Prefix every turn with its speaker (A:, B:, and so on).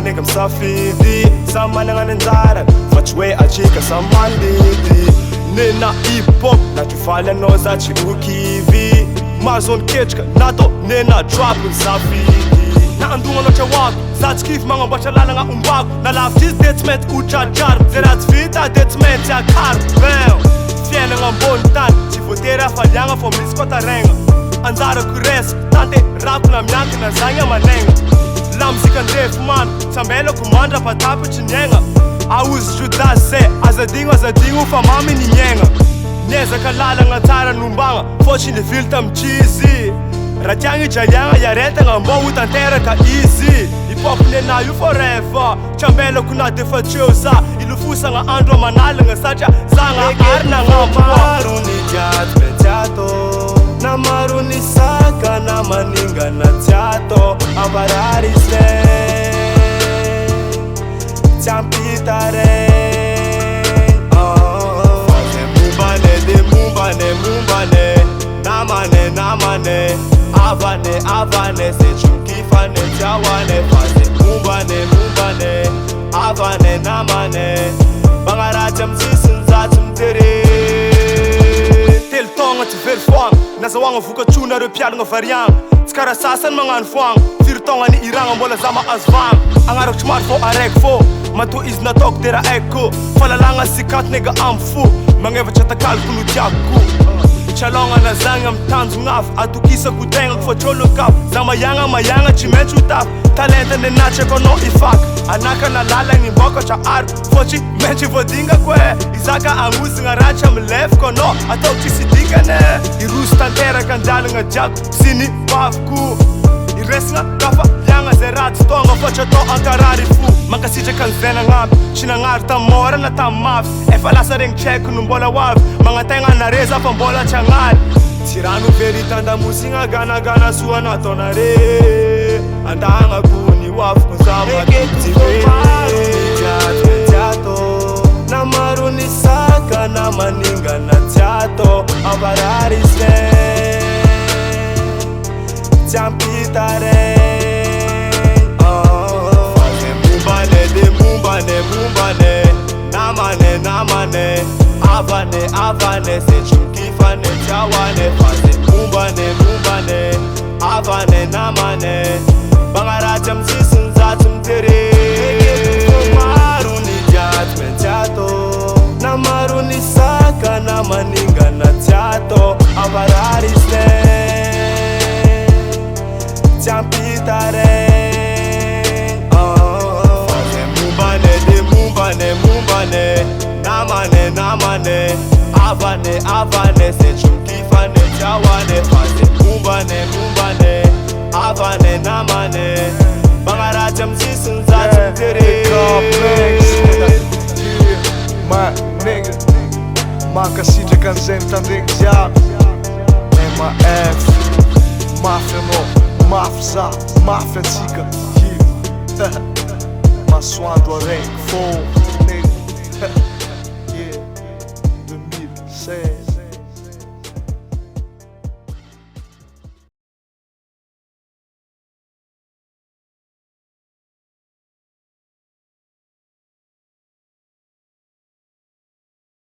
A: maneka Safidy samana nganenzara fachwe achika samandidi nena hip hop na tufala noza chibukivi mazon ketchka nato nena drop Safidy na andunga no chawak zat kif manga bachalala nga umbak na love this detmet uchachar zerat vita detmet ya kar bel fiena nga bontan chifotera falyanga for miskota renga anzara kures tante rap na myanki na zanya manenga lamzika ndrefu man tambelo kumandra patapu chinyenga awuz judase azadingu famami ni nyenga neza kalala nga tara numbanga fochi ni filter mchizi ratyangi jayanga yareta nga mbo utantera ka easy hip hop nena you forever tambelo kuna defa chosa ilufusa nga andro manala nga sacha zanga arna nga maru ni judgment yato na maru ni saka na maninga na tiato abarari se champitare mumbane namane avane se chukifane chawane fase mumbane avane namane bangaracha msisinza tumtere tel tonga tver fwang nazawanga vuka tuna repial nga variant skara sasan mangan fwang vir tonga ni iranga mbola zama asvang angaro chmar fo Araik fo matu is na tok dera echo falalanga sikat nega amfu mangeva chata kalkulu tiaku chalonga na zanga mtanzu ngaf atukisa kutenga kufacholo kap zama mayanga chimechu tap talenta ne nache kono ifak anaka na lala ni mboko cha ar fochi mechi vodinga kwe izaka angusi ngaracha M.A.F kono atok chisidika ne irus tantera kandala nga jak sini pafku iresnga kafa yanga zerat stonga focha to ankarari fu makasije kanzena ngap china ngarta mora na tamaf efalasa reng check numbola waf mangatenga na reza pambola changal tiranu veritanda musinga gana suana tonare andanga kuni waf kusama tiveri jato na maru ni saka na maninga na tiato abarari se champitare mumbane namane avane se chukifane chawane fase mumbane avane namane bangaracha msisinza tumtere maru ni judgment yato na maru ni saka na maninga na tiato abarari se champitare mumbane namane avane se chukifane chawane fase mumbane avane namane bangaracha msisinza tumtere
B: my nigga makasije kanzenta ndekja M.A.F mafia no mafza mafia tika Masoandro Araik